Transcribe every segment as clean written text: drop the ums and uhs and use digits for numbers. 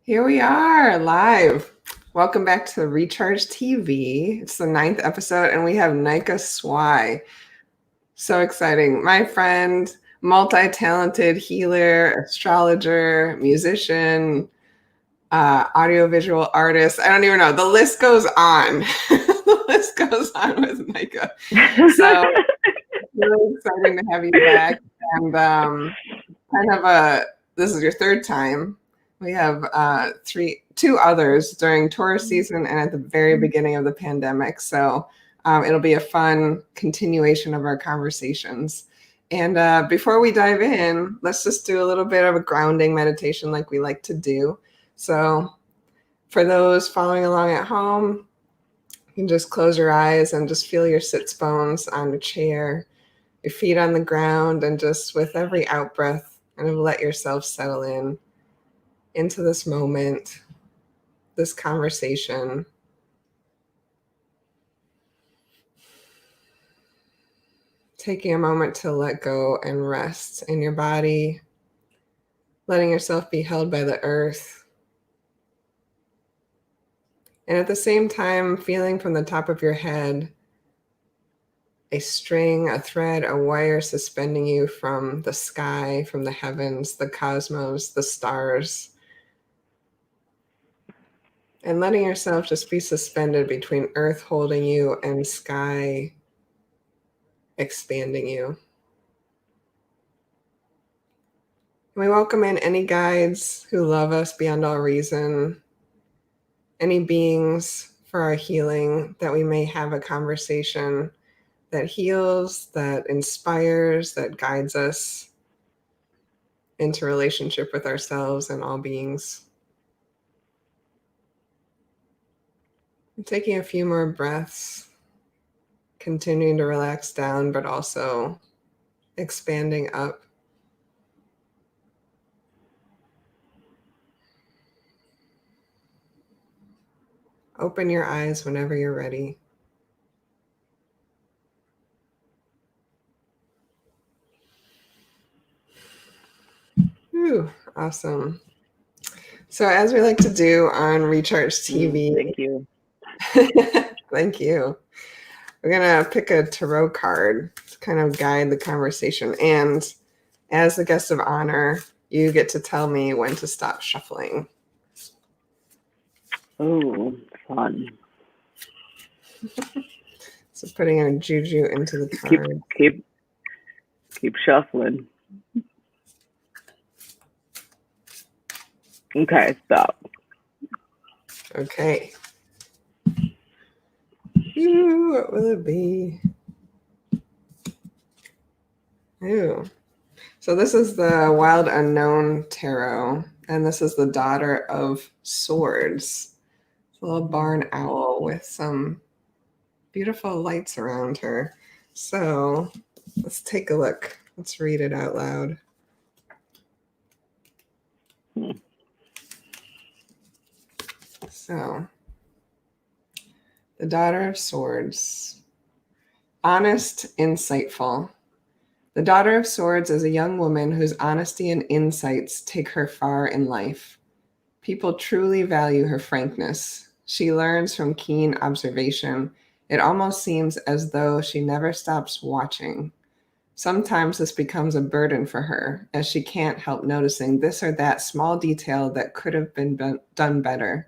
Here we are live. Welcome back to Recharge TV. It's the 9th episode and we have Naike Swai. So exciting. My friend, multi-talented healer, astrologer, musician, audiovisual artist. I don't even know. The list goes on. The list goes on with Naike. So really exciting to have you back. And this is your third time. We have two others during Taurus season and at the very beginning of the pandemic. So it'll be a fun continuation of our conversations. And before we dive in, let's just do a little bit of a grounding meditation like we like to do. So for those following along at home, you can just close your eyes and just feel your sits bones on the chair, your feet on the ground, and just with every out breath, kind of let yourself settle in into this moment, this conversation. Taking a moment to let go and rest in your body, letting yourself be held by the earth. And at the same time, feeling from the top of your head a string, a thread, a wire suspending you from the sky, from the heavens, the cosmos, the stars. And letting yourself just be suspended between earth holding you and sky expanding you. We welcome in any guides who love us beyond all reason, any beings for our healing, that we may have a conversation that heals, that inspires, that guides us into relationship with ourselves and all beings. Taking a few more breaths, continuing to relax down, but also expanding up. Open your eyes whenever you're ready. Whew, awesome. So as we like to do on Recharge TV. Thank you. Thank you. We're going to pick a tarot card to kind of guide the conversation. And as the guest of honor, you get to tell me when to stop shuffling. Oh, fun. So putting a juju into the card. Keep shuffling. Okay, stop. Okay. Ooh, what will it be? Ooh. So this is the Wild Unknown Tarot, and this is the Daughter of Swords. It's a little barn owl with some beautiful lights around her. So let's take a look. Let's read it out loud. So, the Daughter of Swords. Honest, insightful. The Daughter of Swords is a young woman whose honesty and insights take her far in life. People truly value her frankness. She learns from keen observation. It almost seems as though she never stops watching. Sometimes this becomes a burden for her, as she can't help noticing this or that small detail that could have been done better.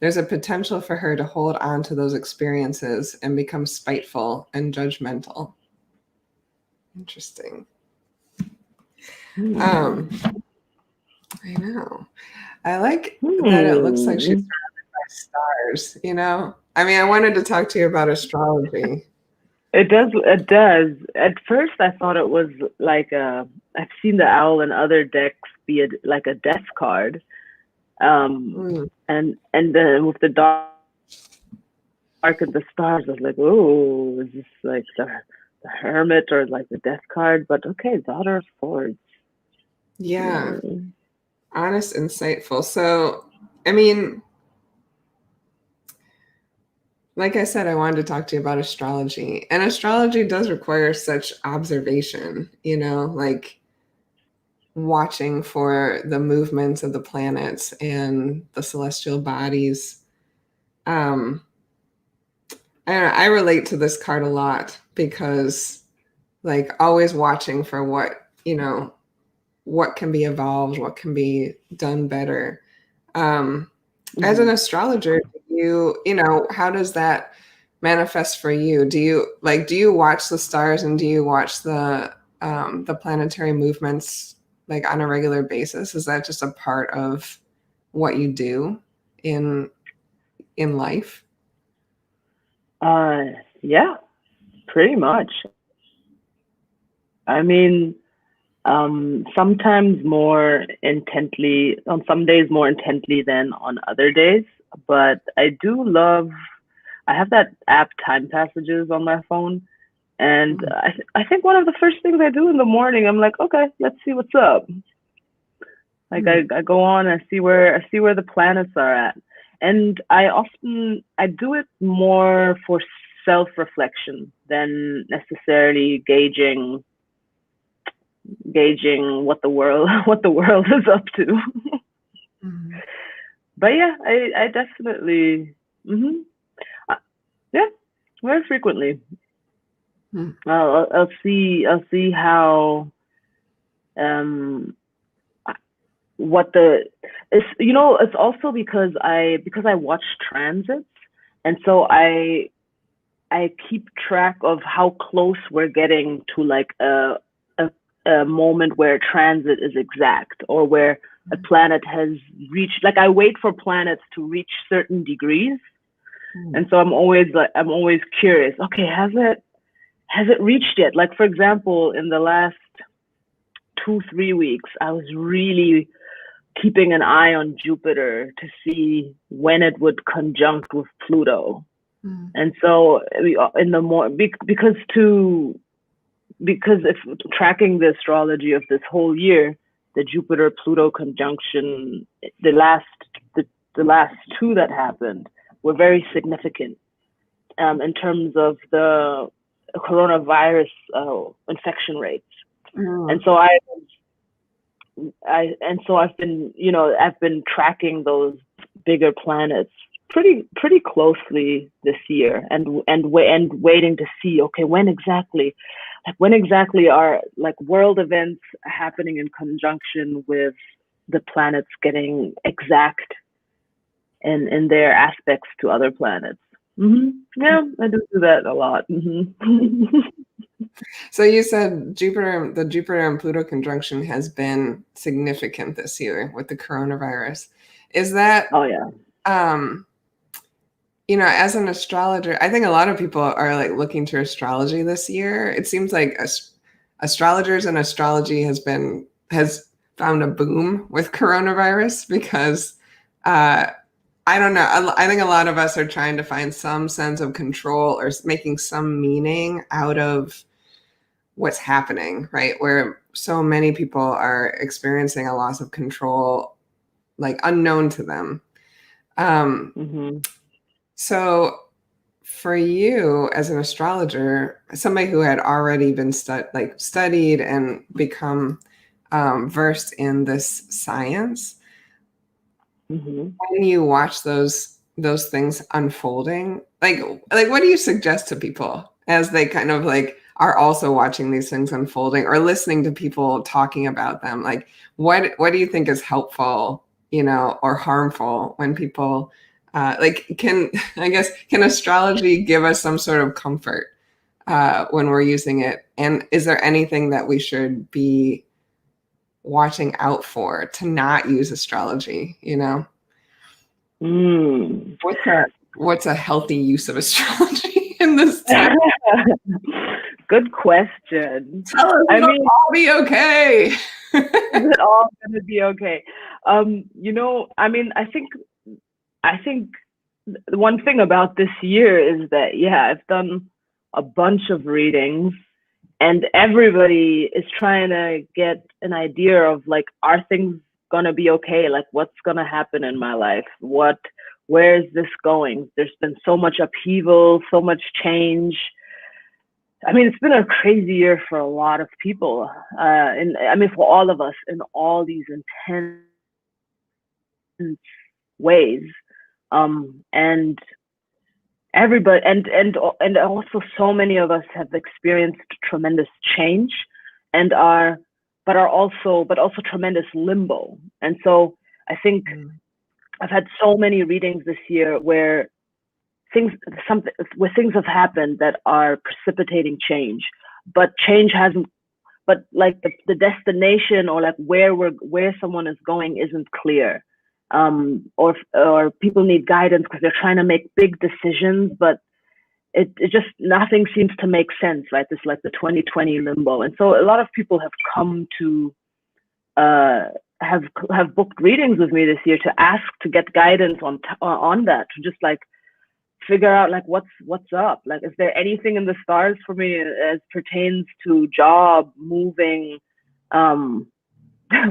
There's a potential for her to hold on to those experiences and become spiteful and judgmental. Interesting. I know. I like that it looks like she's surrounded by stars, you know? I mean, I wanted to talk to you about astrology. It does. At first, I thought it was like I've seen the owl in other decks be like a death card. And then with the dark and the stars, I was like, oh, is this like the hermit or like the death card? But okay, Daughter of Swords. Yeah. Honest, insightful. So, I mean, like I said, I wanted to talk to you about astrology. And astrology does require such observation, you know, like watching for the movements of the planets and the celestial bodies. I don't know, I relate to this card a lot because like always watching for what, what can be evolved, what can be done better. As an astrologer, how does that manifest for you? Do you watch the stars and do you watch the planetary movements like on a regular basis? Is that just a part of what you do in life? Yeah, pretty much. I mean, sometimes more intently, on some days more intently than on other days. But I have that app Time Passages on my phone. And I think one of the first things I do in the morning, I'm like, okay, let's see what's up. Like I go on, I see where the planets are at. And I do it more for self-reflection than necessarily gauging what the world is up to. But yeah, I definitely yeah, very frequently. I'll see how it's also because I watch transits, and so I keep track of how close we're getting to like a moment where transit is exact, or where a planet has reached. Like I wait for planets to reach certain degrees, and so I'm always curious. Okay, has it reached yet? Like for example, in the last 2-3 weeks, I was really keeping an eye on Jupiter to see when it would conjunct with Pluto. And so because if tracking the astrology of this whole year, the Jupiter Pluto conjunction, the last two that happened were very significant in terms of the coronavirus infection rates. And so I've been tracking those bigger planets pretty closely this year, and waiting to see, okay, when exactly are like world events happening in conjunction with the planets getting exact in their aspects to other planets. Yeah, I do that a lot. So you said the Jupiter and Pluto conjunction has been significant this year with the coronavirus. Is that? Oh yeah. As an astrologer, I think a lot of people are like looking to astrology this year. It seems like astrologers and astrology has found a boom with coronavirus because I don't know. I think a lot of us are trying to find some sense of control or making some meaning out of what's happening, right? Where so many people are experiencing a loss of control, like unknown to them. So for you as an astrologer, somebody who had already been studied and become versed in this science, when you watch those things unfolding, like what do you suggest to people as they kind of like are also watching these things unfolding or listening to people talking about them? Like what do you think is helpful, or harmful when people can astrology give us some sort of comfort when we're using it? And is there anything that we should be watching out for to not use astrology? What's a healthy use of astrology in this time? Good question. Tell us, it'll all be okay. Is it all gonna be okay? I think the one thing about this year is that, I've done a bunch of readings, and everybody is trying to get an idea of like, are things gonna be okay? Like, what's gonna happen in my life? Where is this going? There's been so much upheaval, so much change. I mean, it's been a crazy year for a lot of people, and I mean, for all of us in all these intense ways, and everybody, and also so many of us have experienced tremendous change, and but also tremendous limbo. And so I think I've had so many readings this year where things have happened that are precipitating change, but change hasn't, but like the destination, or like where someone is going isn't clear, or people need guidance because they're trying to make big decisions, but it just, nothing seems to make sense, right? This, like, the 2020 limbo. And so a lot of people have come to have booked readings with me this year to ask to get guidance on that, to just like figure out like what's up, like, is there anything in the stars for me as pertains to job, moving,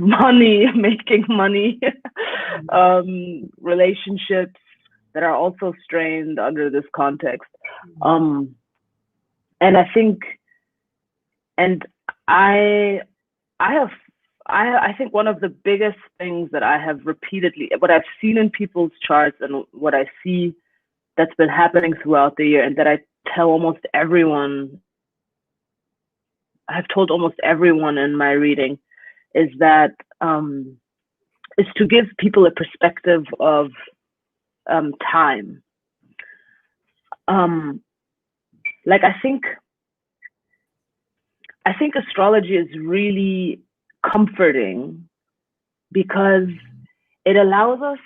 money, making money, relationships that are also strained under this context. And I think, and I think one of the biggest things that I have repeatedly, what I've seen in people's charts and what I see that's been happening throughout the year, and that I tell almost everyone, I've told almost everyone in my reading, is that is to give people a perspective of time. Like, I think astrology is really comforting because it allows us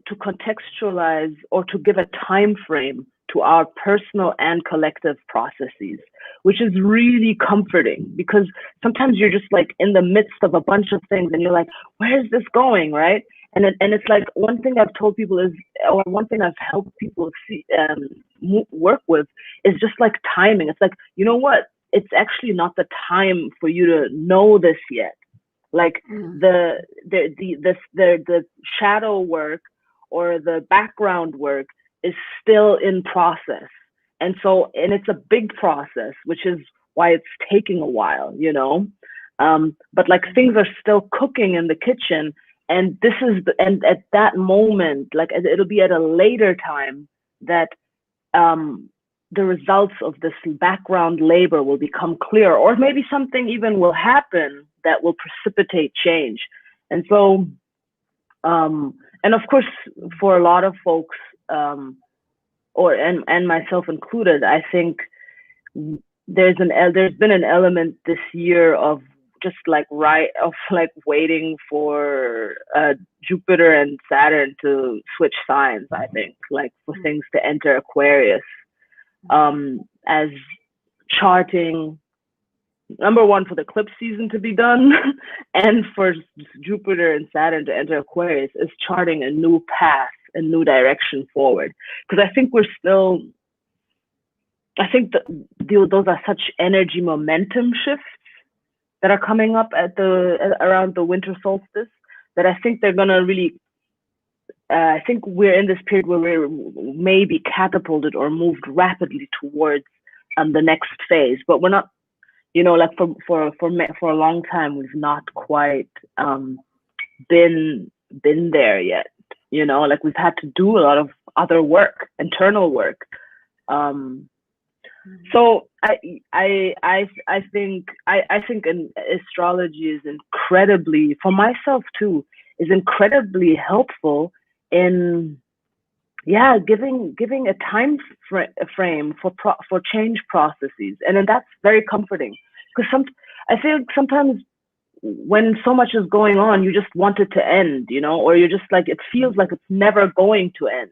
to contextualize, or to give a time frame to our personal and collective processes, which is really comforting, because sometimes you're just like in the midst of a bunch of things and you're like, where is this going, right? And it's like, one thing I've told people is, or one thing I've helped people see, work with, is just like timing. It's like, you know what? It's actually not the time for you to know this yet. Like the shadow work or the background work is still in process. And it's a big process, which is why it's taking a while, you know? But like, things are still cooking in the kitchen. And and at that moment, like, it'll be at a later time that the results of this background labor will become clear, or maybe something even will happen that will precipitate change. And so, and of course, for a lot of folks, and myself included, I think there's been an element this year of just like waiting for Jupiter and Saturn to switch signs. I think, like, for things to enter Aquarius, as charting, number one, for the eclipse season to be done, and for Jupiter and Saturn to enter Aquarius, is charting a new path, a new direction forward. Because I think those are such energy momentum shifts that are coming up around the winter solstice, that I think they're gonna really, I think we're in this period where we're maybe catapulted or moved rapidly towards the next phase, but we're not, you know, like, for a long time we've not quite been there yet, you know, like, we've had to do a lot of other work, internal work. So I think astrology is incredibly, for myself too, is incredibly helpful in giving a time frame for change processes, and then that's very comforting, because I feel like sometimes when so much is going on, you just want it to end, you know, or you're just like, it feels like it's never going to end,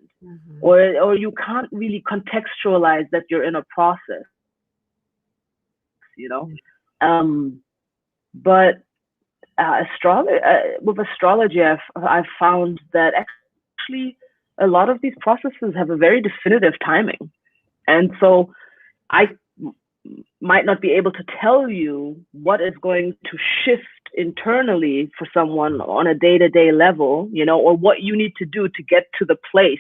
or you can't really contextualize that you're in a process, you know. But with astrology, I've found that actually a lot of these processes have a very definitive timing, and so I might not be able to tell you what is going to shift internally for someone on a day-to-day level, you know, or what you need to do to get to the place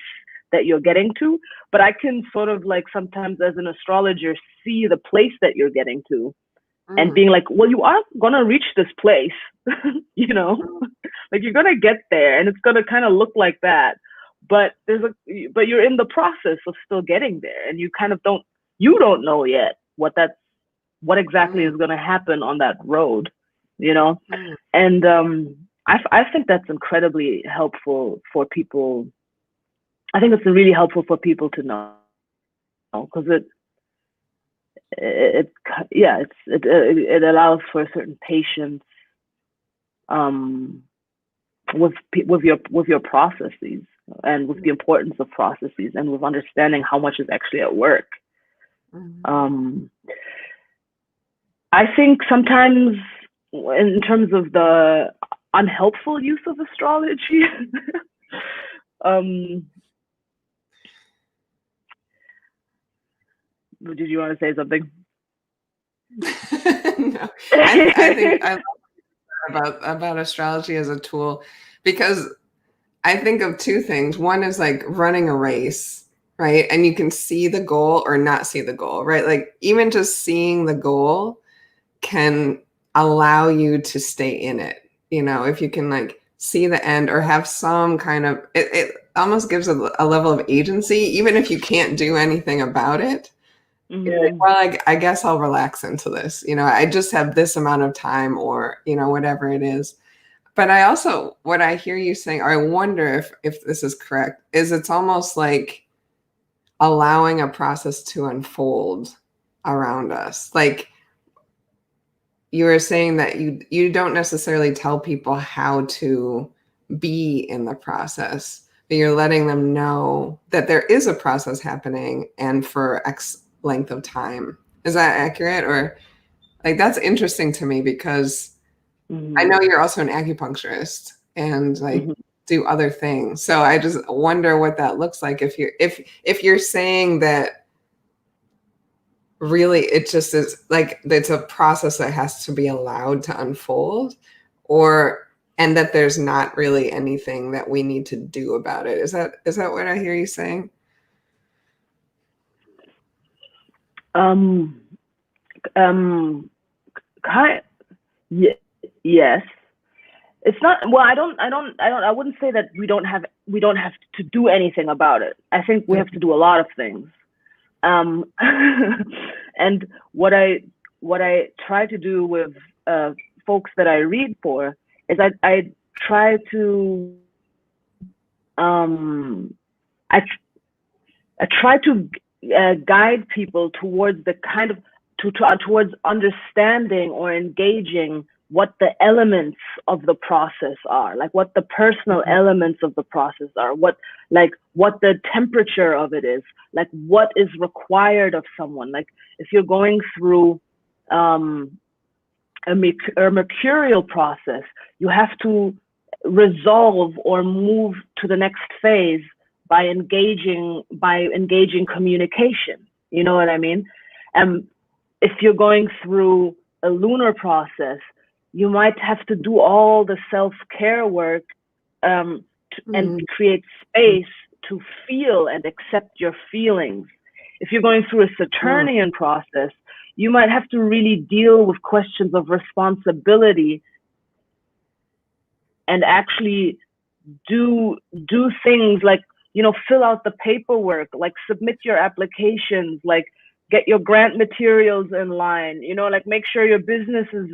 that you're getting to, but I can sort of like sometimes as an astrologer see the place that you're getting to and being like, well, you are going to reach this place, you know, like you're going to get there and it's going to kind of look like that. But but you're in the process of still getting there, and you kind of you don't know yet what exactly is going to happen on that road, you know? And I think that's incredibly helpful for people. I think it's really helpful for people to know, because it allows for a certain patience with your processes, and with the importance of processes, and with understanding how much is actually at work. I think sometimes in terms of the unhelpful use of astrology, did you want to say something? No, I think I love about astrology as a tool, because I think of two things. One is like running a race, right? And you can see the goal or not see the goal, right? Like even just seeing the goal can allow you to stay in it. You know, if you can like see the end or have some kind of, it almost gives a level of agency, even if you can't do anything about it. Like, well, I guess I'll relax into this. You know, I just have this amount of time, or, you know, whatever it is. But I also, what I hear you saying, or I wonder if this is correct, is it's almost like allowing a process to unfold around us. Like you were saying that you don't necessarily tell people how to be in the process, but you're letting them know that there is a process happening and for X length of time. Is that accurate? Or like, that's interesting to me, because I know you're also an acupuncturist and like do other things. So I just wonder what that looks like if you're saying that really it just is like it's a process that has to be allowed to unfold, and that there's not really anything that we need to do about it. Is that what I hear you saying? Yes. It's not, well, I wouldn't say that we don't have to do anything about it. I think we have to do a lot of things. And what I try to do with folks that I read for is I try to guide people towards the kind of towards understanding or engaging what the elements of the process are, like what the personal elements of the process are, what the temperature of it is, like what is required of someone. Like if you're going through a mercurial process, you have to resolve or move to the next phase by engaging communication. You know what I mean? If you're going through a lunar process, you might have to do all the self-care work and create space to feel and accept your feelings. If you're going through a Saturnian process, you might have to really deal with questions of responsibility and actually do things like, you know, fill out the paperwork, like submit your applications, like get your grant materials in line, you know, like make sure your business is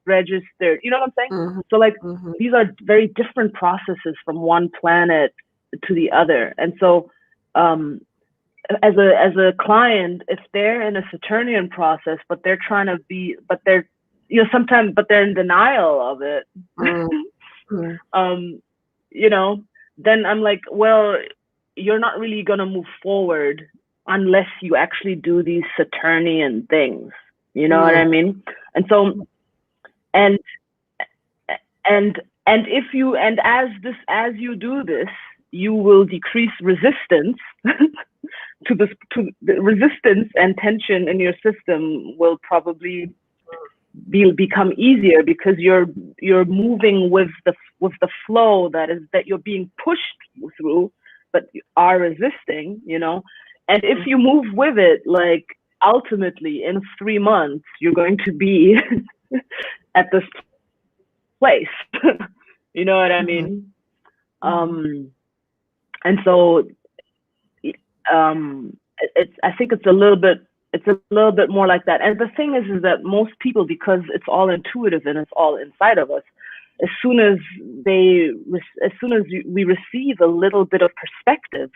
registered. You know what I'm saying? So like these are very different processes from one planet to the other. And so as a client, if they're in a Saturnian process, but they're trying to be, but they're, you know, sometimes, but they're in denial of it, you know, then I'm like, well, you're not really going to move forward unless you actually do these Saturnian things. You know what I mean? And so, and if you, and as you do this, you will decrease resistance to the resistance and tension in your system will probably become easier, because you're moving with the flow that you're being pushed through, but are resisting, you know. And if you move with it, like ultimately in 3 months, you're going to be at this place. You know what I mean? And so I think it's a little bit more like that. And the thing is that most people, because it's all intuitive and it's all inside of us, as soon as we receive a little bit of perspective,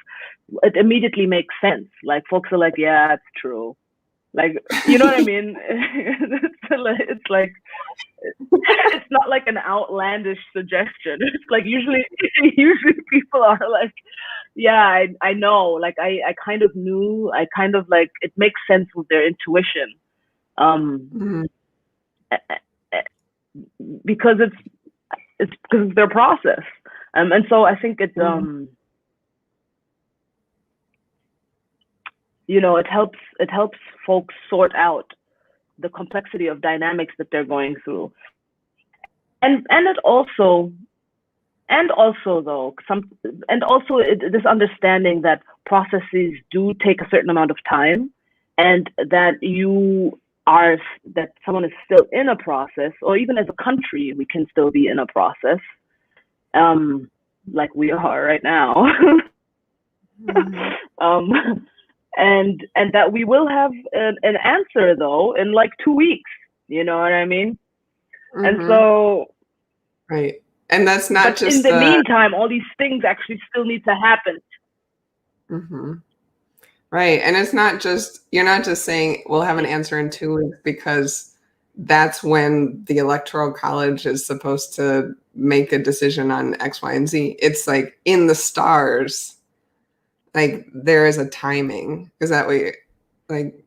it immediately makes sense. Like folks are like, yeah, it's true. Like, you know what I mean? It's like, it's not like an outlandish suggestion. It's like usually people are like, yeah, I know. Like I kind of knew. I kind of like, it makes sense with their intuition, because it's because of their process. And so I think it's you know, it helps folks sort out the complexity of dynamics that they're going through. And it also though this understanding that processes do take a certain amount of time, and that someone is still in a process, or even as a country we can still be in a process, like we are right now. And that we will have an answer though in like 2 weeks, you know what I mean? And so right. And that's not just in the meantime, all these things actually still need to happen. Right. And it's not just, you're not just saying we'll have an answer in 2 weeks because that's when the Electoral College is supposed to make a decision on X, Y, and Z. It's like in the stars. Like there is a timing. Is that what you, like,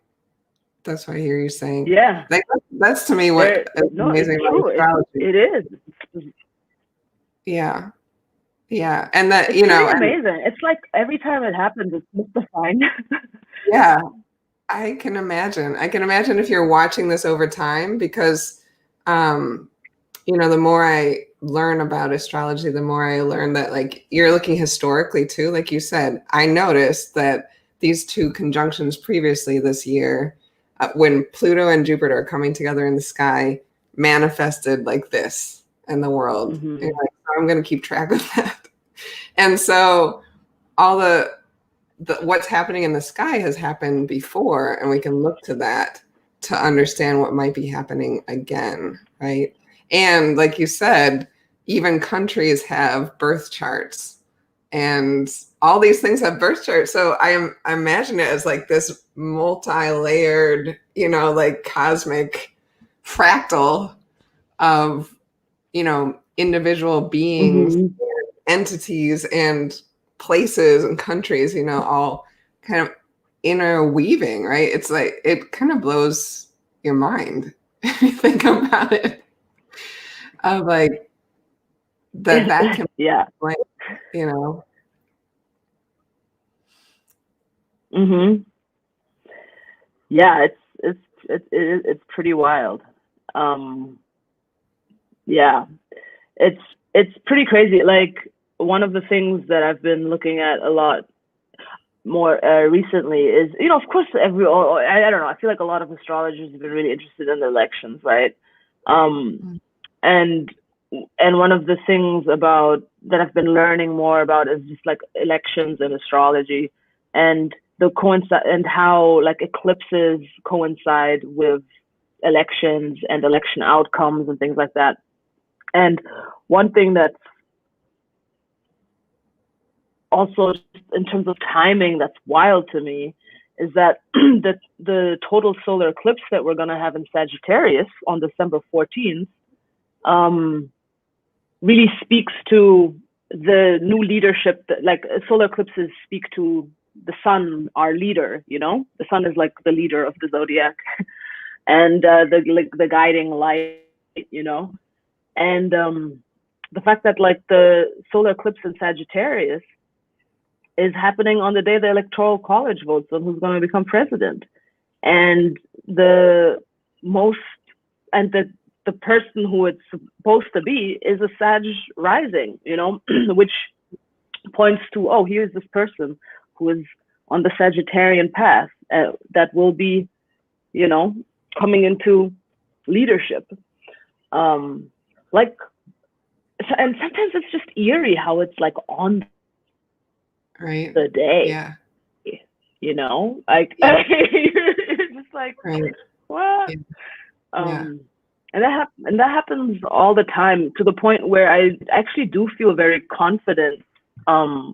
that's what I hear you saying? Yeah. Like, that's to me what is amazing about astrology. It is. Yeah. Yeah. And that, it's amazing. It's like every time it happens, it's mystifying. Yeah. I can imagine. If you're watching this over time, because, you know, the more I learn about astrology, the more I learn that, like, you're looking historically too. Like you said, I noticed that these two conjunctions previously this year, when Pluto and Jupiter are coming together in the sky, manifested like this in the world. And like, I'm going to keep track of that. And so all the what's happening in the sky has happened before, and we can look to that to understand what might be happening again, right? And like you said, even countries have birth charts, and all these things have birth charts. So I imagine it as like this multi-layered, you know, like cosmic fractal of, you know, individual beings, and entities, and places and countries, you know, all kind of interweaving, right? It's like, it kind of blows your mind if you think about it. Of like that can yeah, like, you know. Yeah, it's pretty wild. Yeah, it's pretty crazy. Like, one of the things that I've been looking at a lot more recently is, you know, of course, I don't know, I feel like a lot of astrologers have been really interested in the elections, right? And one of the things that I've been learning more about is just like elections and astrology, and and how like eclipses coincide with elections and election outcomes and things like that. And one thing that's also, in terms of timing, that's wild to me is that the total solar eclipse that we're going to have in Sagittarius on December 14th really speaks to the new leadership. Like, solar eclipses speak to the sun, our leader, you know? The sun is like the leader of the zodiac and the guiding light, you know? And the fact that like the solar eclipse in Sagittarius is happening on the day the Electoral College votes on who's going to become president. And the person who it's supposed to be is a Sag rising, you know, which points to, oh, here's this person who is on the Sagittarian path that will be, you know, coming into leadership. Like, and sometimes it's just eerie how it's like on the day. Yeah. You know, like you're just like, what? And that happens all the time, to the point where I actually do feel very confident. I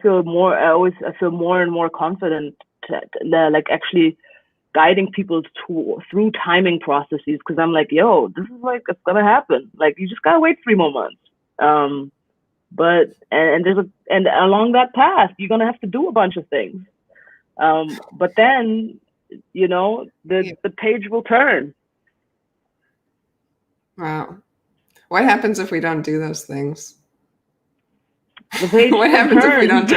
feel more and more confident like actually guiding people through timing processes, because I'm like, yo, this is like, it's gonna happen. Like, you just gotta wait 3 more months. But and along that path, you're gonna have to do a bunch of things. But then, you know, the page will turn. Wow. What happens if we don't do those things? The page what happens if we don't do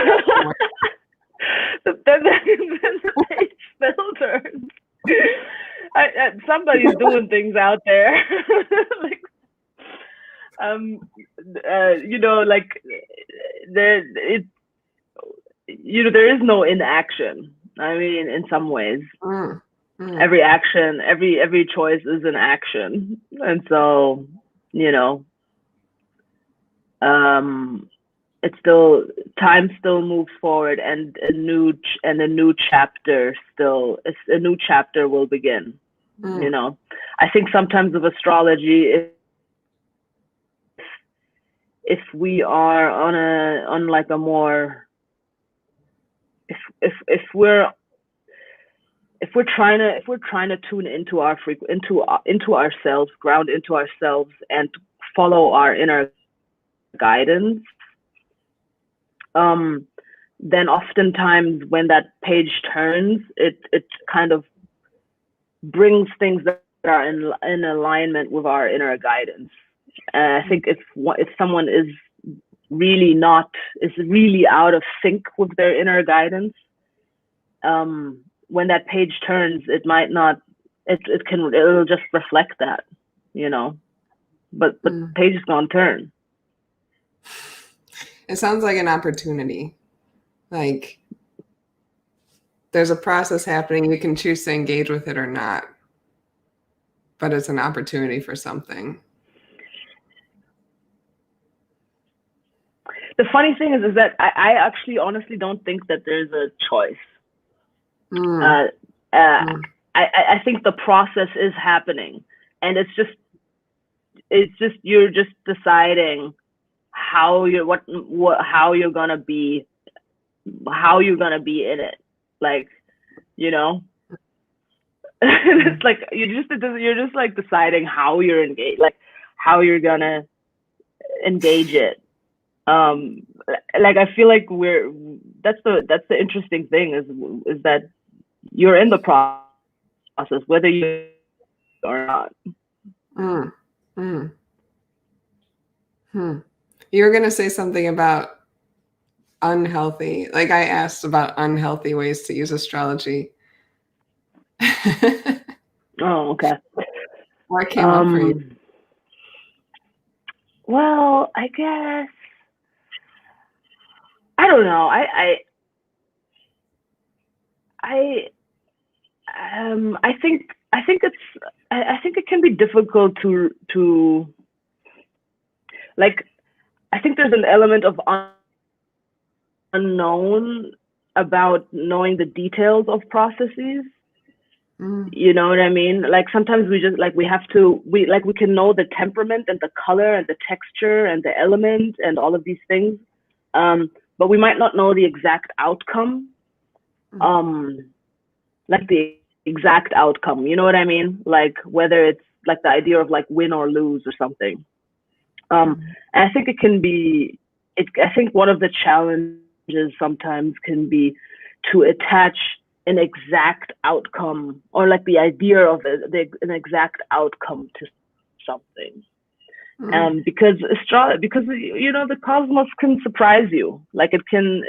then the page still turns. Somebody's doing things out there. Like, you know, like there is no inaction. I mean, in some ways, every action, every choice is an action, and so, you know, it's still, time still moves forward, and a new chapter will begin. You know, I think sometimes of astrology, if we are on like a more, if we're trying to tune into our into ourselves, ground into ourselves, and follow our inner guidance, then oftentimes when that page turns, it kind of brings things that are in alignment with our inner guidance. And I think if someone is really out of sync with their inner guidance, when that page turns, it might not, it'll just reflect that, you know, but the page is gonna turn. It sounds like an opportunity. Like, there's a process happening. You can choose to engage with it or not, but it's an opportunity for something. The funny thing is that I actually honestly don't think that there's a choice. I think the process is happening, and it's just you're just deciding how you're gonna be in it. Like, you know, it's like you're just like deciding how you're engaged, like how you're gonna engage it. Like, I feel like that's the interesting thing is that you're in the process, whether you or not. You were gonna say something about unhealthy. Like, I asked about unhealthy ways to use astrology. Oh, okay. What came up for you? Well, I guess, I don't know. I think it can be difficult to like, I think there's an element of unknown about knowing the details of processes. You know what I mean? Like, sometimes we just like, we can know the temperament and the color and the texture and the element and all of these things, but we might not know the exact outcome. Like the exact outcome, you know what I mean? Like, whether it's like the idea of like win or lose or something. And I think I think one of the challenges sometimes can be to attach an exact outcome, or like the idea of an exact outcome to something. Because you know, the cosmos can surprise you. Like, it can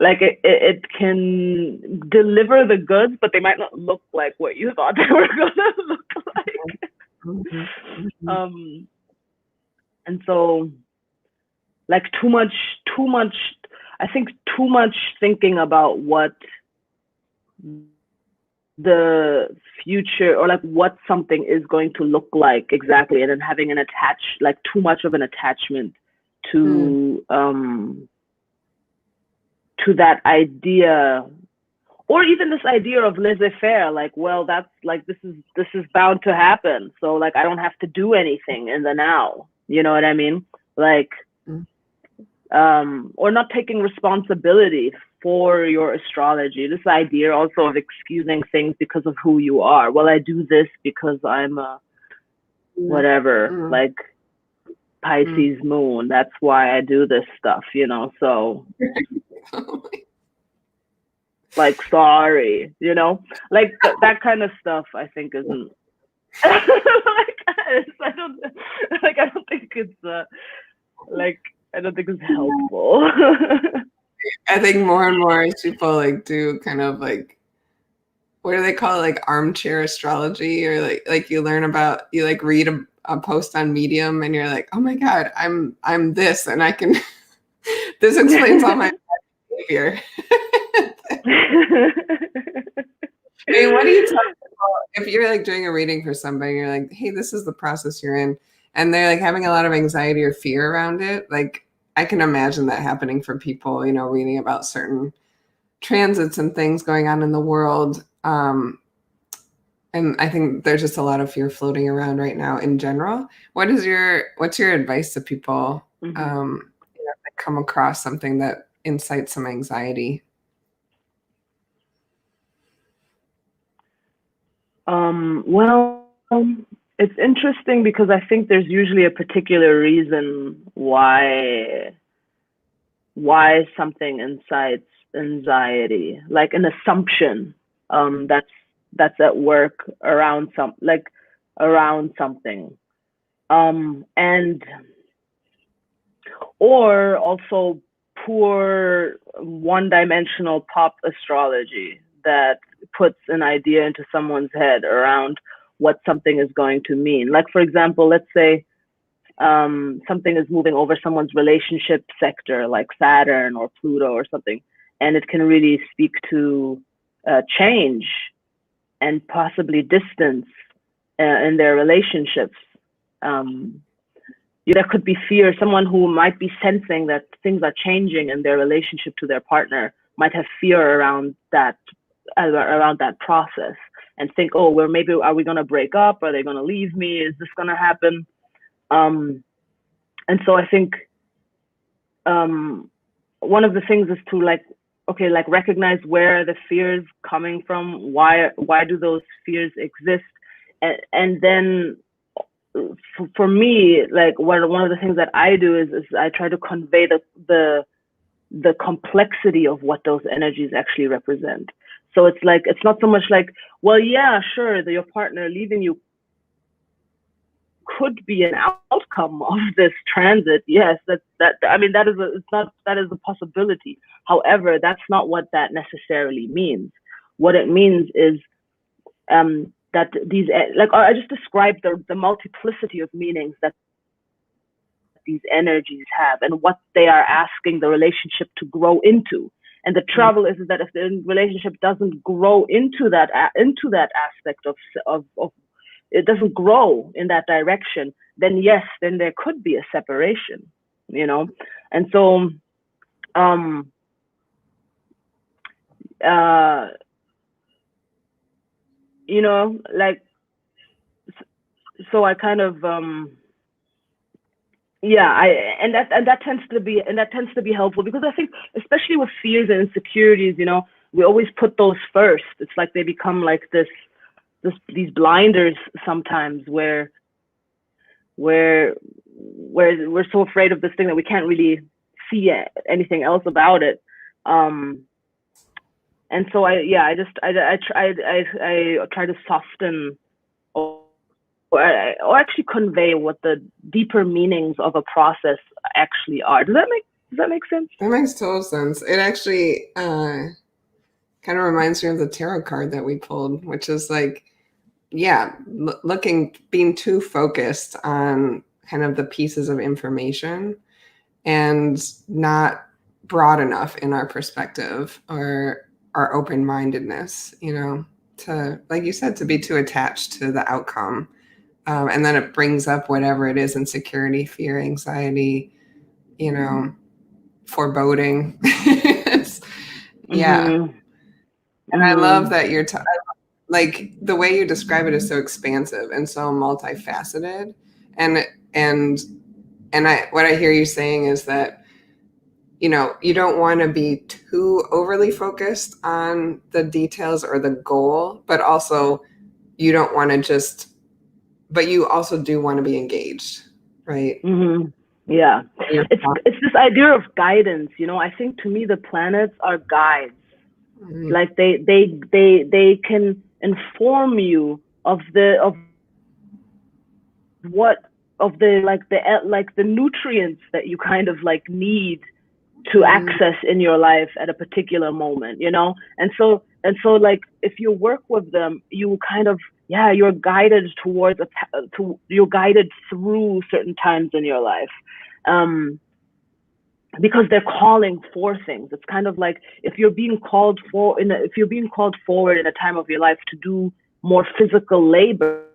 like it can deliver the goods, but they might not look like what you thought they were gonna look like. And so like too much, I think too much thinking about what the future or like what something is going to look like exactly, and then having like too much of an attachment to that idea, or even this idea of laissez-faire, like, well, that's like this is bound to happen, so like I don't have to do anything in the now, you know what I mean? Like or not taking responsibility for your astrology. This idea also of excusing things because of who you are. Well, I do this because I'm a whatever, like Pisces moon. That's why I do this stuff, you know? So like, sorry, you know, like that kind of stuff I think isn't I don't think it's like, I don't think it's helpful. I think more and more as people like do kind of like, what do they call it? Like armchair astrology, or like you learn about, you like read a post on Medium and you're like, oh my God, I'm this, and I can, this explains all my behavior. I mean, what do you tell people if you're like doing a reading for somebody, you're like, hey, this is the process you're in, and they're like having a lot of anxiety or fear around it? Like, I can imagine that happening for people, you know, reading about certain transits and things going on in the world. And I think there's just a lot of fear floating around right now in general. What's your advice to people you know, that come across something that incites some anxiety? Well, it's interesting because I think there's usually a particular reason why something incites anxiety, like an assumption that's at work around something, and or also poor one-dimensional pop astrology that puts an idea into someone's head around what something is going to mean. Like, for example, let's say something is moving over someone's relationship sector, like Saturn or Pluto or something, and it can really speak to change and possibly distance in their relationships. There could be fear. Someone who might be sensing that things are changing in their relationship to their partner might have fear around that process, and think, oh, well, maybe are we going to break up? Are they going to leave me? Is this going to happen? And so I think one of the things is to like recognize where the fears coming from, why do those fears exist, and then for me, like one of the things that I do is I try to convey the complexity of what those energies actually represent. So it's like, it's not so much like, well, yeah, sure, your partner leaving you could be an outcome of this transit. Yes, I mean, that is a possibility. However, that's not what that necessarily means. What it means is that these, like I just described the multiplicity of meanings that these energies have and what they are asking the relationship to grow into. And the trouble is that if the relationship doesn't grow into that aspect of it doesn't grow in that direction, then yes, then there could be a separation, you know? And so, you know, like, so I kind of, and that tends to be helpful, because I think, especially with fears and insecurities, you know, we always put those first. It's like they become like these blinders sometimes, where we're so afraid of this thing that we can't really see anything else about it. And so I try to soften or actually convey what the deeper meanings of a process actually are. Does that make sense? That makes total sense. It actually kind of reminds me of the tarot card that we pulled, which is like, yeah, being too focused on kind of the pieces of information and not broad enough in our perspective or our open-mindedness, to, like you said, to be too attached to the outcome. And then it brings up whatever it is, insecurity, fear, anxiety, foreboding. Yeah. Mm-hmm. And I love that like the way you describe it is so expansive and so multifaceted. And what I hear you saying is that, you don't want to be too overly focused on the details or the goal, but also you don't want to but you also do want to be engaged, right? Mm-hmm. Yeah. It's this idea of guidance, I think to me the planets are guides. Mm-hmm. Like they can inform you of the nutrients that you kind of like need to access in your life at a particular moment, and so like if you work with them, you kind of you're guided you're guided through certain times in your life, because they're calling for things. It's kind of like if you're being called forward in a time of your life to do more physical labor,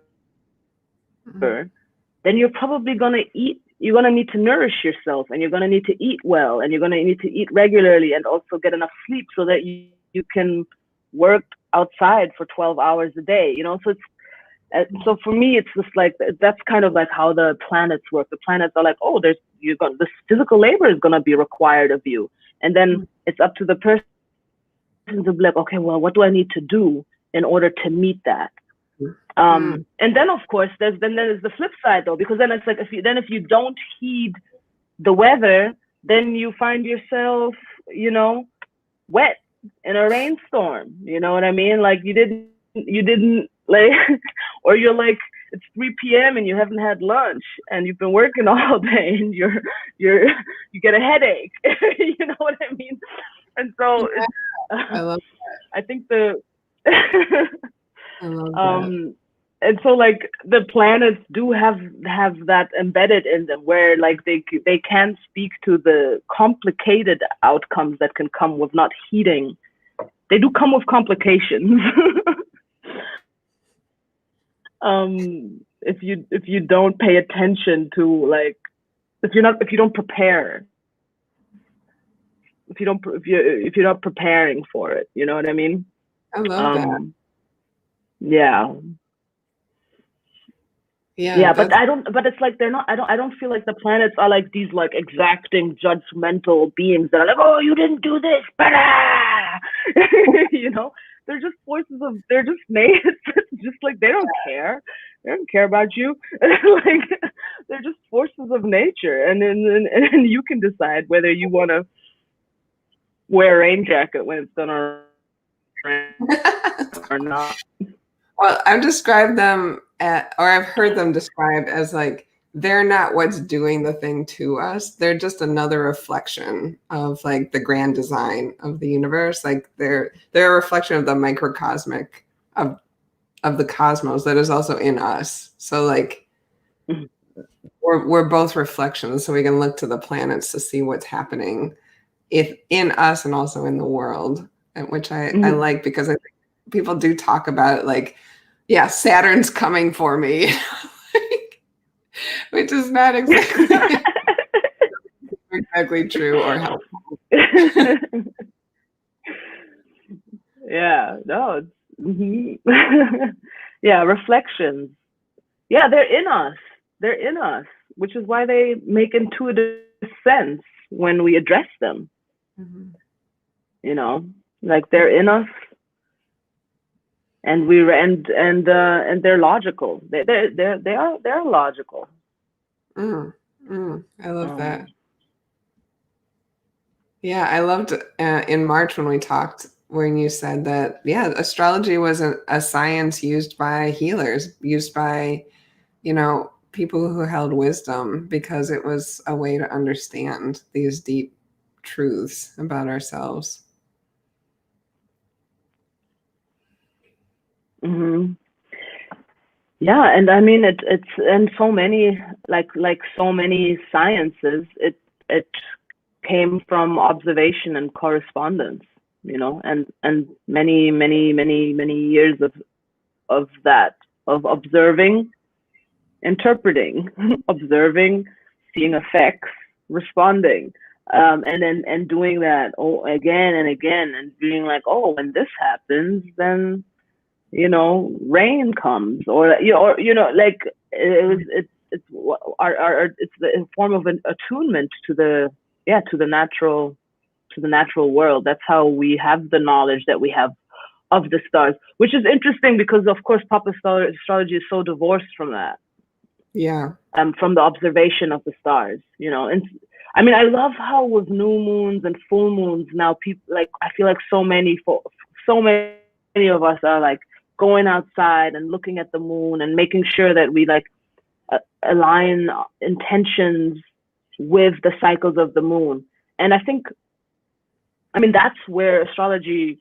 then you're probably going to eat. You're going to need to nourish yourself, and you're going to need to eat well, and you're going to need to eat regularly and also get enough sleep so that you can work outside for 12 hours a day, So so for me, it's just like, that's kind of like how the planets work. The planets are like, oh, this physical labor is going to be required of you. And then it's up to the person to be like, okay, well, what do I need to do in order to meet that? And then of course there's the flip side though, because then it's like if you don't heed the weather, then you find yourself, wet in a rainstorm. You know what I mean? Like you didn't like, or you're like, it's 3 p.m. and you haven't had lunch and you've been working all day and you get a headache. You know what I mean? And so I love that. I think the I love that. And so like the planets do have that embedded in them, where like they can speak to the complicated outcomes that can come with not heeding. They do come with complications. If you don't pay attention to, like, if you don't prepare, if you're not preparing for it, you know what I mean? I love that. Yeah. Yeah, but it's like they're not. I don't feel like the planets are like these like exacting, judgmental beings that are like, oh, you didn't do this, they're just forces of. They're just just like they don't care. They don't care about you. Like they're just forces of nature, and you can decide whether you want to wear a rain jacket when it's gonna rain or not. Well, I've described them or I've heard them described as like, they're not what's doing the thing to us. They're just another reflection of like the grand design of the universe. Like they're a reflection of the microcosmic of the cosmos that is also in us. So like we're both reflections. So we can look to the planets to see what's happening in us and also in the world, which I like, because I think people do talk about it like, yeah, Saturn's coming for me, which is not exactly true or helpful. Yeah, no. Yeah, reflections. Yeah, they're in us, which is why they make intuitive sense when we address them. Like they're in us. And they're logical. They're logical. I love that. Yeah, I loved in March when we talked, when you said that, astrology was a science used by healers, used by, people who held wisdom, because it was a way to understand these deep truths about ourselves. Yeah, and I mean it's and so many like so many sciences, it came from observation and correspondence, and many years of that, of observing, interpreting, observing, seeing effects, responding, and doing that again and again, and being like, oh, when this happens, then rain comes, like it's it's the form of an attunement to the natural world. That's how we have the knowledge that we have of the stars, which is interesting because of course pop astrology is so divorced from that. Yeah. From the observation of the stars, and I mean, I love how with new moons and full moons now, people, like, I feel like so many of us are like going outside and looking at the moon and making sure that we like align intentions with the cycles of the moon. And I think, I mean, that's where astrology,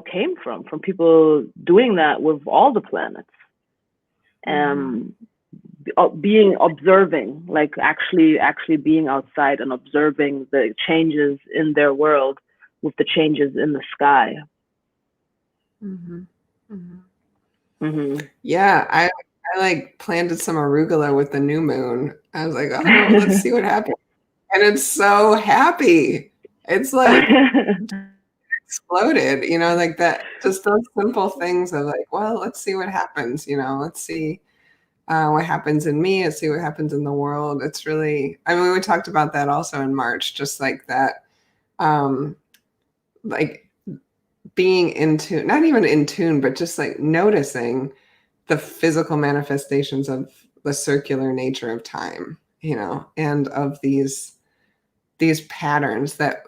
came from people doing that with all the planets. Being observing, like actually being outside and observing the changes in their world with the changes in the sky. Yeah, I like planted some arugula with the new moon. I was like, oh, let's see what happens. And it's so happy. It's like exploded, like that, just those simple things of like, well, let's see what happens, let's see what happens in me, let's see what happens in the world. It's really, I mean, we talked about that also in March, just like that, like being in tune, not even in tune, but just like noticing the physical manifestations of the circular nature of time, and of these patterns that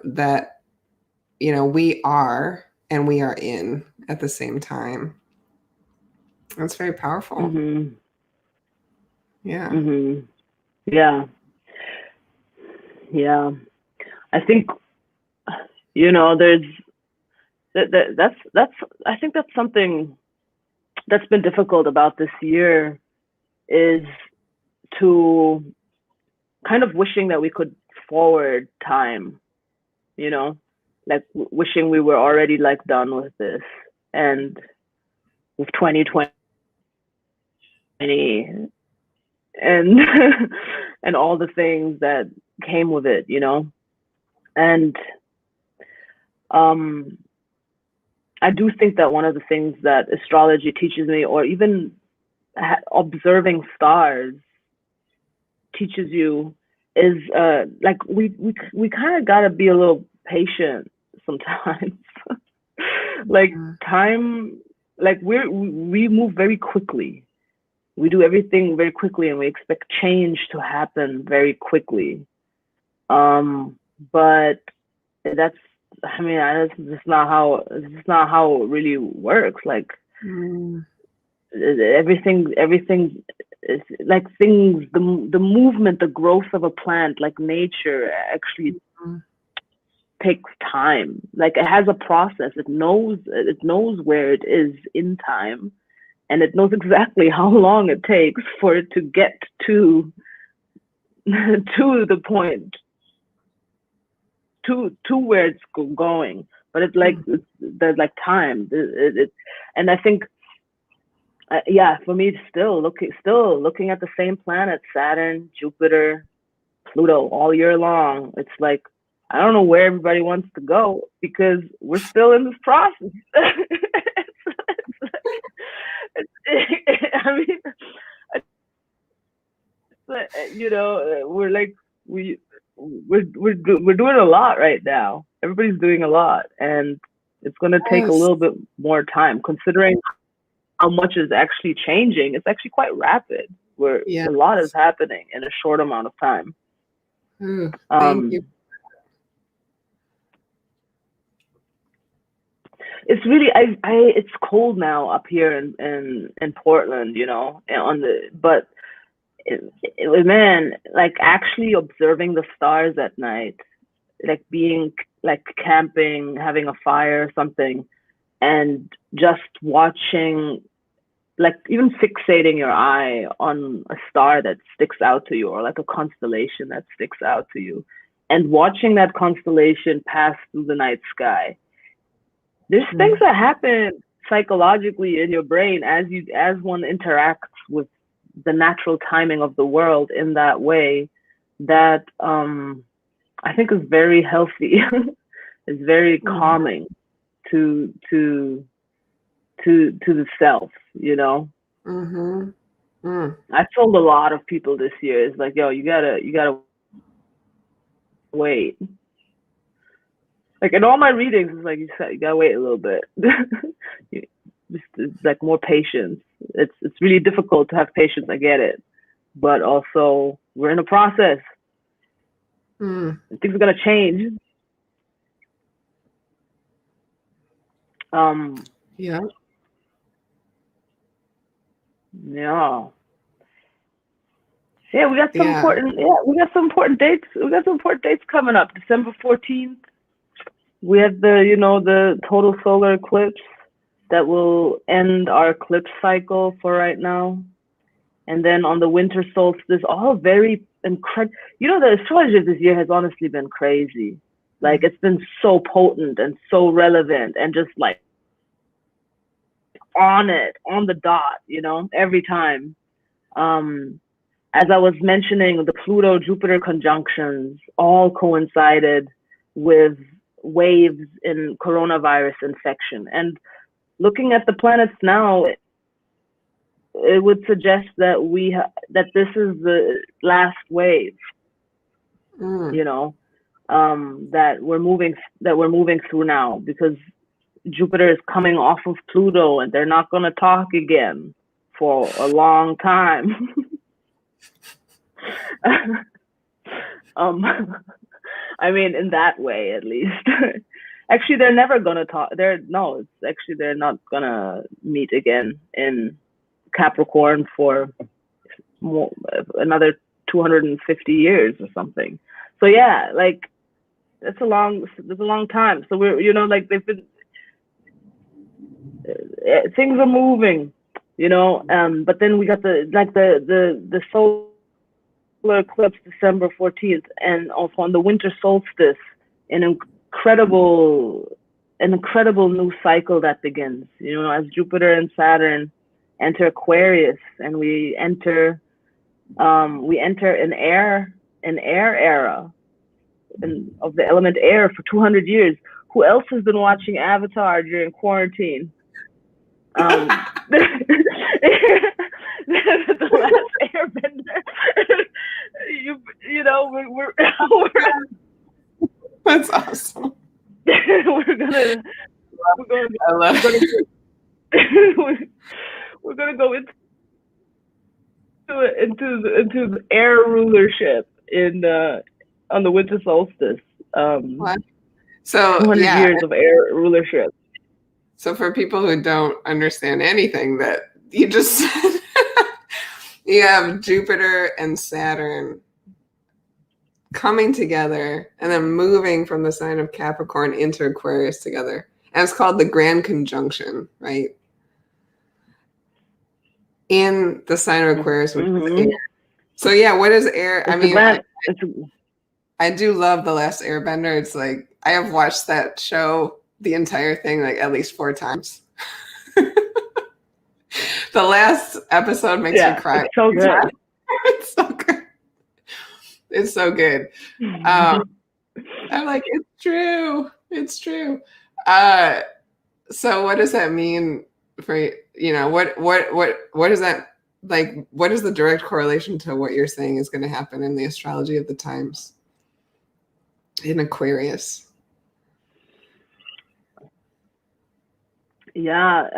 we are and we are in at the same time. That's very powerful. Yeah. Yeah. I think, there's that's I think that's something that's been difficult about this year, is to kind of wishing that we could forward time, like wishing we were already like done with this, and with 2020 and and all the things that came with it, and I do think that one of the things that astrology teaches me, or even observing stars teaches you, is like we kind of gotta be a little patient sometimes. Like time, like we move very quickly. We do everything very quickly, and we expect change to happen very quickly. But that's, I mean, that's just not how it really works. Like everything is like things, the movement, the growth of a plant, like nature actually takes time. Like it has a process. It knows where it is in time, and it knows exactly how long it takes for it to get to the point, to where it's going. But it's like there's like time. And I think, yeah, for me, still looking at the same planets, Saturn, Jupiter, Pluto, all year long. It's like, I don't know where everybody wants to go, because we're still in this process. I mean, we're like, we're doing a lot right now. Everybody's doing a lot, and it's going to take a little bit more time, considering how much is actually changing. It's actually quite rapid. Where a lot is happening in a short amount of time. Thank you. It's really, it's cold now up here in Portland, but man, like actually observing the stars at night, like being like camping, having a fire or something, and just watching like even fixating your eye on a star that sticks out to you, or like a constellation that sticks out to you, and watching that constellation pass through the night sky. There's things that happen psychologically in your brain as one interacts with the natural timing of the world in that way that I think is very healthy. It's very calming to the self, you know. I've told a lot of people this year, it's like, yo, you gotta wait. Like in all my readings, it's like you gotta wait a little bit. Just like more patience. It's really difficult to have patience. I get it, but also we're in a process. Things are gonna change. Yeah. Yeah, we got some important. Yeah, we got some important dates. We got some important dates coming up. December 14th. We have the total solar eclipse that will end our eclipse cycle for right now. And then on the winter solstice, all very incredible. The astrology this year has honestly been crazy. Like, it's been so potent and so relevant and just like on the dot, every time. As I was mentioning, the Pluto-Jupiter conjunctions all coincided with waves in coronavirus infection. And looking at the planets now, it would suggest that that this is the last wave, that we're moving through now, because Jupiter is coming off of Pluto and they're not going to talk again for a long time. I mean, in that way, at least. Actually, they're never gonna talk. They're not gonna meet again in Capricorn for another 250 years or something. So yeah, like that's a long time. So we're like they've been things are moving, but then we got the solar eclipse December 14th, and also on the winter solstice, an incredible new cycle that begins, as Jupiter and Saturn enter Aquarius, and we enter an air era of the element air for 200 years. Who else has been watching Avatar during quarantine? The last airbender. We're That's awesome. we're gonna go into the air rulership on the winter solstice. So 200 years of air rulership. So for people who don't understand anything that you just said, you have Jupiter and Saturn coming together and then moving from the sign of Capricorn into Aquarius together. And it's called the Grand Conjunction, right? In the sign of Aquarius, which is air. So yeah, what is air? I do love The Last Airbender. It's like, I have watched that show, the entire thing, like at least 4 times. The last episode makes me cry. It's so good. It's so good. It's so good. I'm like, it's true. It's true. So what does that mean for, what is that, like, what is the direct correlation to what you're saying is going to happen in the astrology of the times in Aquarius? Yeah.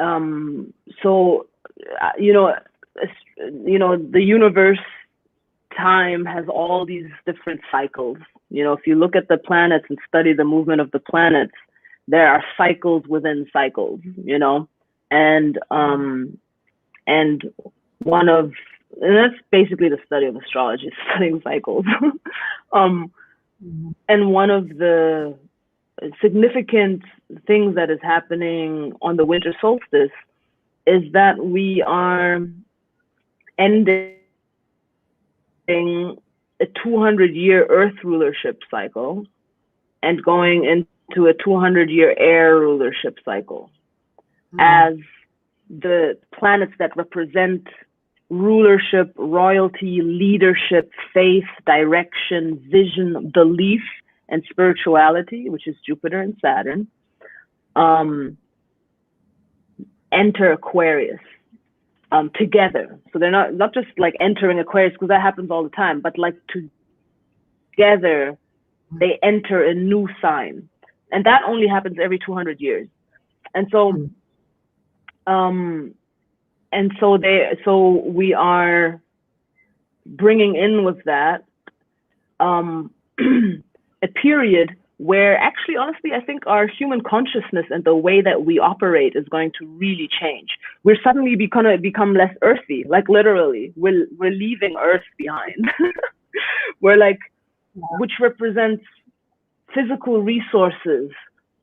So, the universe time has all these different cycles. If you look at the planets and study the movement of the planets, there are cycles within cycles, and that's basically the study of astrology, studying cycles. And one of the significant things that is happening on the winter solstice is that we are ending a 200-year Earth rulership cycle and going into a 200-year air rulership cycle as the planets that represent rulership, royalty, leadership, faith, direction, vision, belief, and spirituality, which is Jupiter and Saturn, enter Aquarius together. So they're not just like entering Aquarius, because that happens all the time, but like together they enter a new sign, and that only happens every 200 years. And so so we are bringing in with that a period where actually, honestly, I think our human consciousness and the way that we operate is going to really change. We're suddenly gonna become less earthy, like literally, we're leaving Earth behind. We're like, which represents physical resources,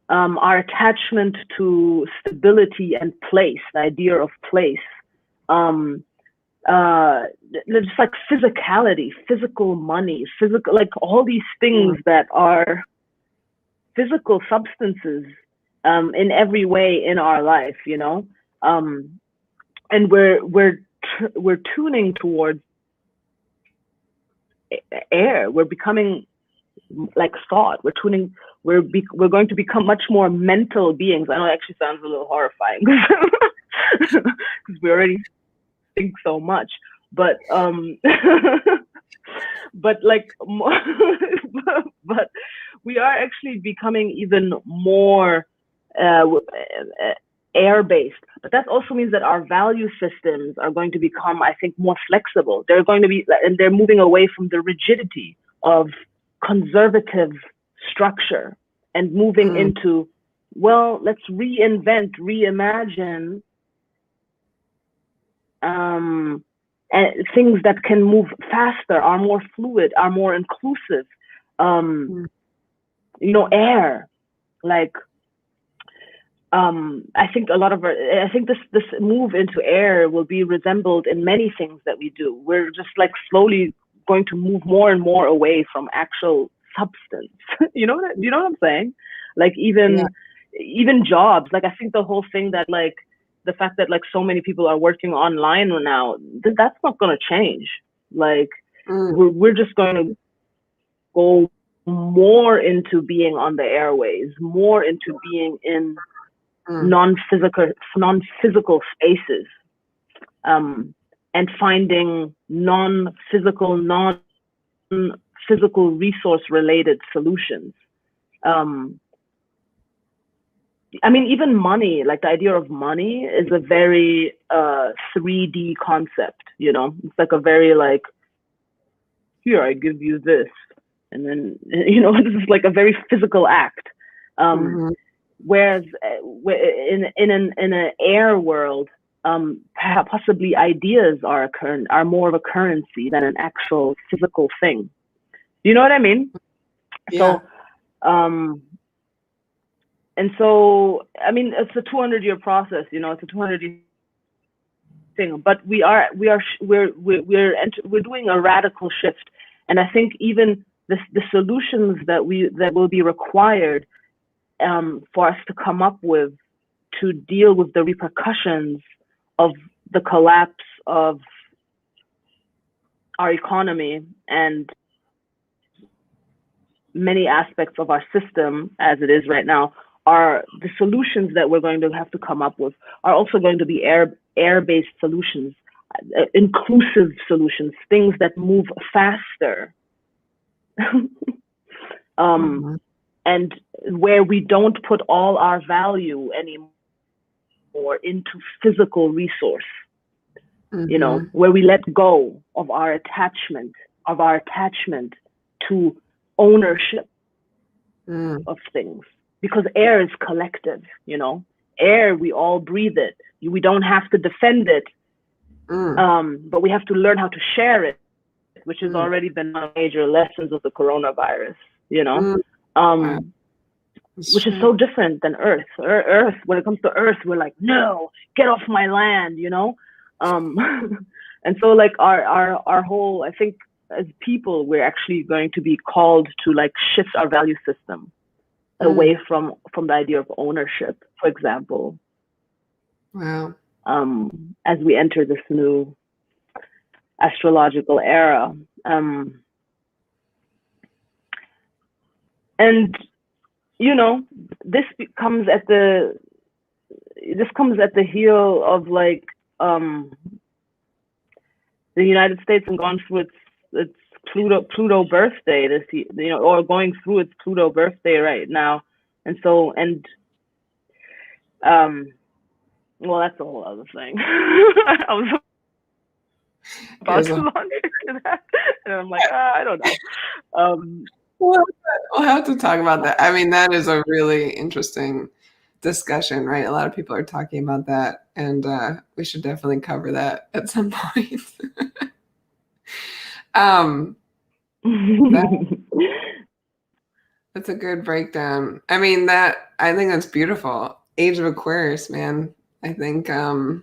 our attachment to stability and place, the idea of place, just like physicality, physical money, physical, like all these things that are physical substances in every way in our life, you know, and we're tuning towards air. We're becoming like thought. We're tuning. We're going to become much more mental beings. I know it actually sounds a little horrifying because we already think so much, but but like but we are actually becoming even more air-based. But that also means that our value systems are going to become, I think, more flexible. They're going to be, and they're moving away from the rigidity of conservative structure and moving into, well, let's reinvent, reimagine and things that can move faster, are more fluid, are more inclusive. You know, air, like I think this move into air will be resembled in many things that we do. We're just like slowly going to move more and more away from actual substance. You know what I'm saying? Like even jobs. Like I think the whole thing that like the fact that like so many people are working online now, that's not going to change. Like we're just going to go more into being on the airways, more into being in non-physical spaces, and finding non-physical resource related solutions. I mean, even money, like the idea of money is a very 3D concept, you know. It's like a very like, here, I give you this, and then, you know, this is like a very physical act. Whereas in an air world, possibly ideas are more of a currency than an actual physical thing. You know what I mean? Yeah. So, and so, I mean, it's a 200-year process. You know, it's a 200-year thing. But we're doing a radical shift, and I think even the solutions that will be required for us to come up with to deal with the repercussions of the collapse of our economy and many aspects of our system as it is right now, are the solutions that we're going to have to come up with are also going to be air-based solutions, inclusive solutions, things that move faster. And where we don't put all our value anymore into physical resource, you know, where we let go of our attachment to ownership of things, because air is collective, you know. Air, we all breathe it. We don't have to defend it, but we have to learn how to share it, which has already been one of the major lessons of the coronavirus, you know. which is so different than Earth. Earth, when it comes to Earth, we're like, no, get off my land, you know? And so like our whole, I think as people, we're actually going to be called to like shift our value system away from the idea of ownership, for example. Wow. As we enter this new astrological era. And you know, this comes at the heel of like the United States and gone through its Pluto birthday this year, you know, or going through its Pluto birthday right now. And so well, that's a whole other thing. I was about to launch into that, and I'm like, I don't know. We'll have to talk about that. I mean, that is a really interesting discussion, right? A lot of people are talking about that, and we should definitely cover that at some point. That's a good breakdown. I mean, I think that's beautiful. Age of Aquarius, man. I think a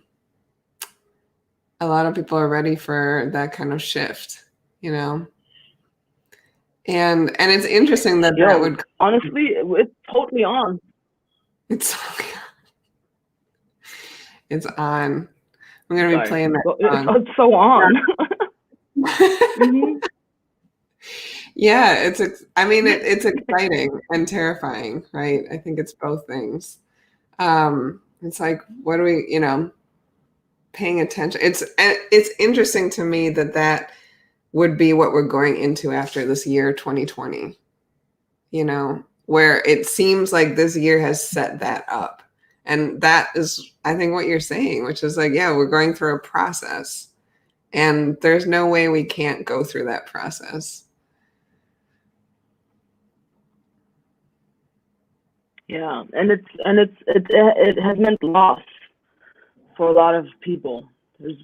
lot of people are ready for that kind of shift, you know? And it's interesting that that would honestly, it's totally on. It's on. I'm gonna be playing that. It's so on. Yeah, it's exciting and terrifying, right? I think it's both things. It's like, what do we, you know, paying attention. It's interesting to me that would be what we're going into after this year 2020, you know, where it seems like this year has set that up. And that is, I think, what you're saying, which is like, yeah, we're going through a process and there's no way we can't go through that process. Yeah, and it has meant loss for a lot of people. There's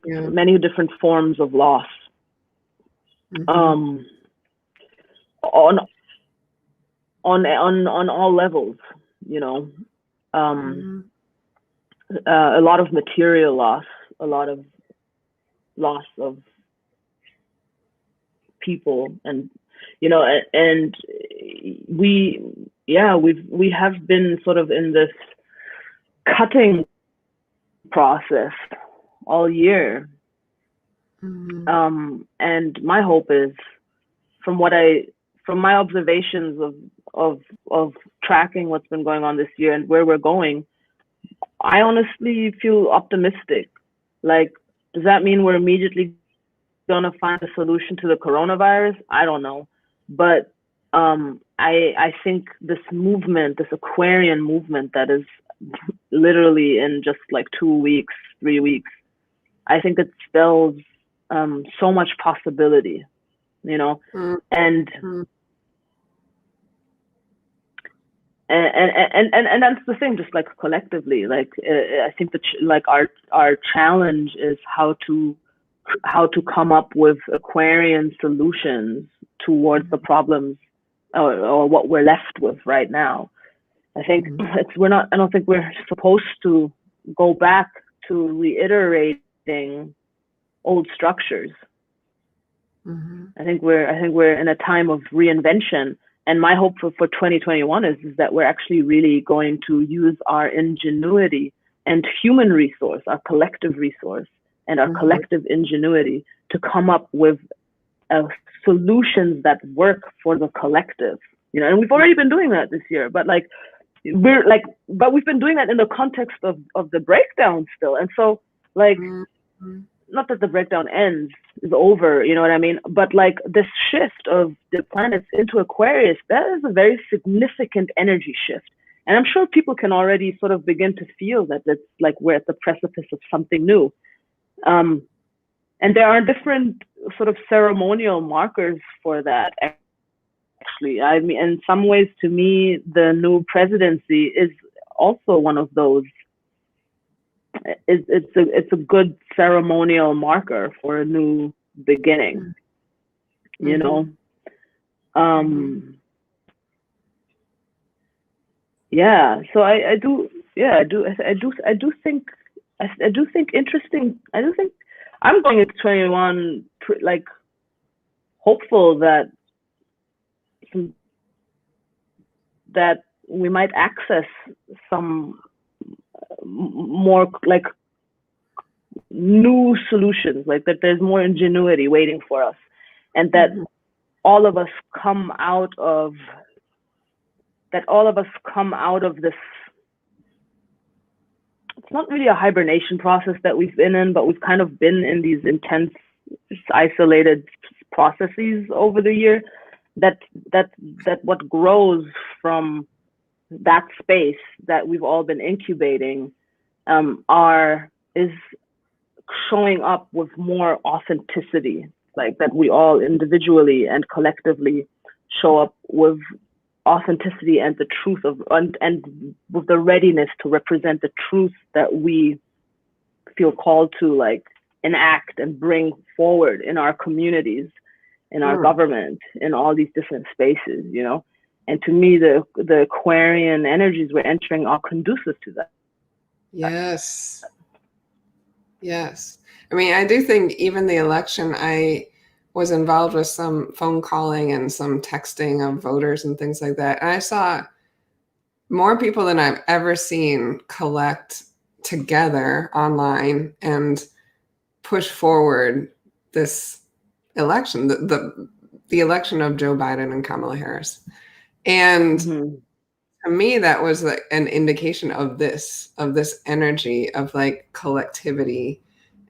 many different forms of loss. On all levels, you know. A lot of material loss, a lot of loss of people, and you know, and we have been sort of in this cutting process all year. And my hope is, from my observations of tracking what's been going on this year and where we're going, I honestly feel optimistic. Like, does that mean we're immediately gonna find a solution to the coronavirus? I don't know, but I think this movement, this Aquarian movement that is literally in just like 2 weeks, 3 weeks, I think it spells so much possibility, you know, and that's the thing. Just like collectively, like I think that like our challenge is how to come up with Aquarian solutions towards the problems or what we're left with right now. I think I don't think we're supposed to go back to reiterating old structures. I think we're in a time of reinvention, and my hope for 2021 is that we're actually really going to use our ingenuity and human resource, our collective resource, and our collective ingenuity to come up with solutions that work for the collective. You know, and we've already been doing that this year, but we've been doing that in the context of the breakdown still. And so like, not that the breakdown is over, you know what I mean? But like this shift of the planets into Aquarius, that is a very significant energy shift. And I'm sure people can already sort of begin to feel that it's like we're at the precipice of something new. And there are different sort of ceremonial markers for that. Actually, I mean, in some ways, to me, the new presidency is also one of those. It's a good ceremonial marker for a new beginning, you know. yeah. So I do, yeah, I do think, I do think interesting. I do think I'm going into 21 like hopeful that that we might access some more like new solutions, like that there's more ingenuity waiting for us, and that all of us come out of this. It's not really a hibernation process that we've been in, but we've kind of been in these intense, isolated processes over the year. That what grows from that space that we've all been incubating is showing up with more authenticity, like that we all individually and collectively show up with authenticity and the truth of, and with the readiness to represent the truth that we feel called to like enact and bring forward in our communities, in our government, in all these different spaces, you know. And to me, the Aquarian energies we're entering are conducive to that. Yes. Yes. I mean, I do think even the election, I was involved with some phone calling and some texting of voters and things like that. And I saw more people than I've ever seen collect together online and push forward this election, the election of Joe Biden and Kamala Harris. And to me, that was like an indication of this energy of like collectivity.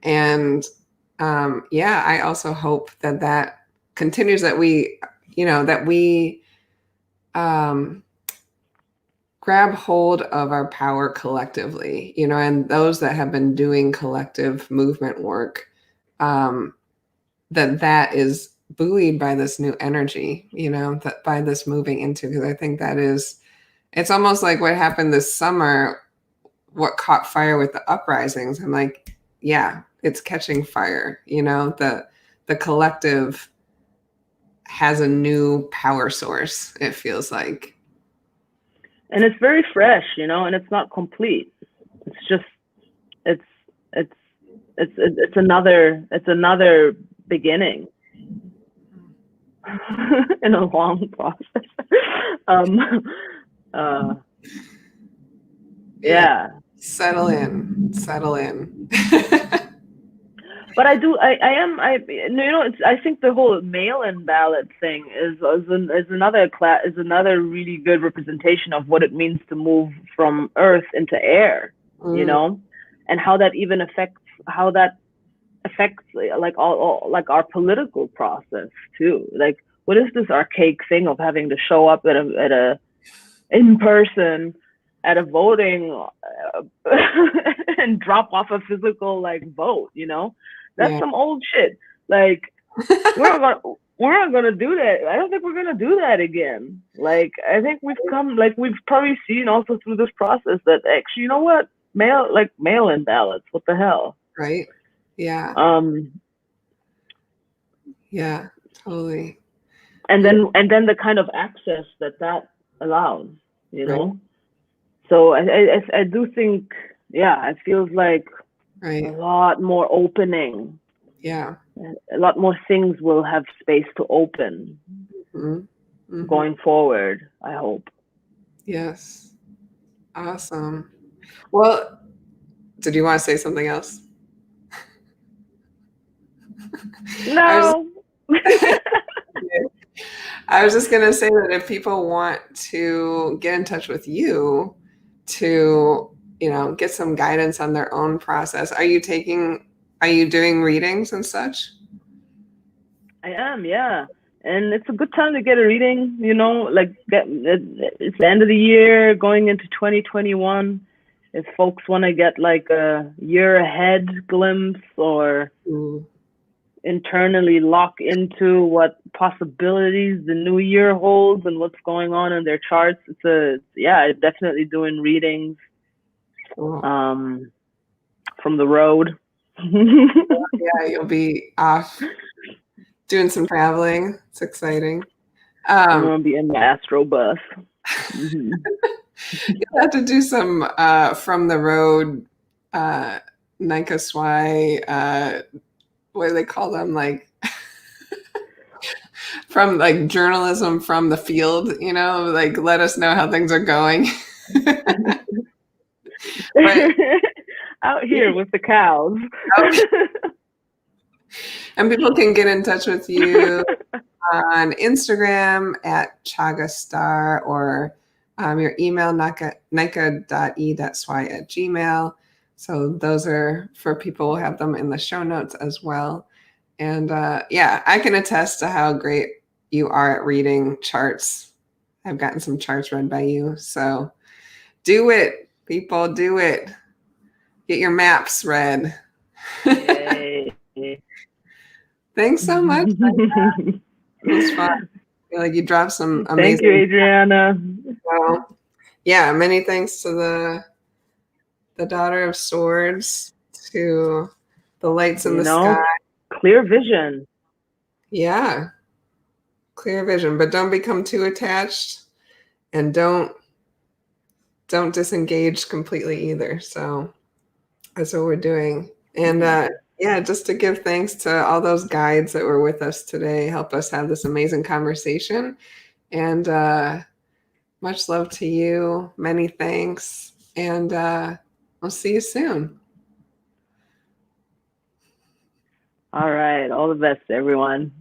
And yeah, I also hope that continues, that we, you know, that we grab hold of our power collectively, you know, and those that have been doing collective movement work, that is buoyed by this new energy, you know, that by this moving into, because I think that is, it's almost like what happened this summer, what caught fire with the uprisings. I'm like, yeah, it's catching fire, you know, the collective has a new power source, it feels like. And it's very fresh, you know, and it's not complete. It's just, it's another beginning in a long process. Yeah. Settle in. But I think the whole mail-in ballot thing is another really good representation of what it means to move from earth into air, you know, and how that affects like all like our political process too. Like, what is this archaic thing of having to show up at a in person at a voting and drop off a physical like vote, you know? That's some old shit. Like, we're not gonna do that. I don't think we're gonna do that again. Like, I think we've probably seen also through this process that actually, you know what, mail-in ballots, what the hell, right? Yeah. Yeah, totally. And then the kind of access that allows, you know. So I do think, yeah, it feels like a lot more opening. Yeah. A lot more things will have space to open going forward, I hope. Yes. Awesome. Well, did you want to say something else? No. I was just going to say that if people want to get in touch with you to, you know, get some guidance on their own process, are you doing readings and such? I am, yeah. And it's a good time to get a reading, you know, like it's the end of the year, going into 2021. If folks want to get like a year ahead glimpse or internally lock into what possibilities the new year holds and what's going on in their charts, definitely doing readings from the road. Yeah, you'll be off doing some traveling. It's exciting. I'm gonna be in the Astro bus. You'll have to do some from the road Naike Swai, what do they call them? Like from like journalism from the field, like let us know how things are going. But Out here with the cows. And people can get in touch with you on Instagram at chagastar or your email naike.e.swai at gmail. So those are for people. We'll have them in the show notes as well. And yeah, I can attest to how great you are at reading charts. I've gotten some charts read by you. So do it, people, do it. Get your maps read. Yay. Thanks so much. It was fun. I feel like you dropped some amazing. Thank you, Adriana. Well, yeah, many thanks to the Daughter of Swords, to the lights in the sky. Clear vision. Yeah, clear vision, but don't become too attached, and don't disengage completely either. So that's what we're doing. And yeah, just to give thanks to all those guides that were with us today, help us have this amazing conversation. And much love to you. Many thanks. And we'll see you soon. All right. All the best, everyone.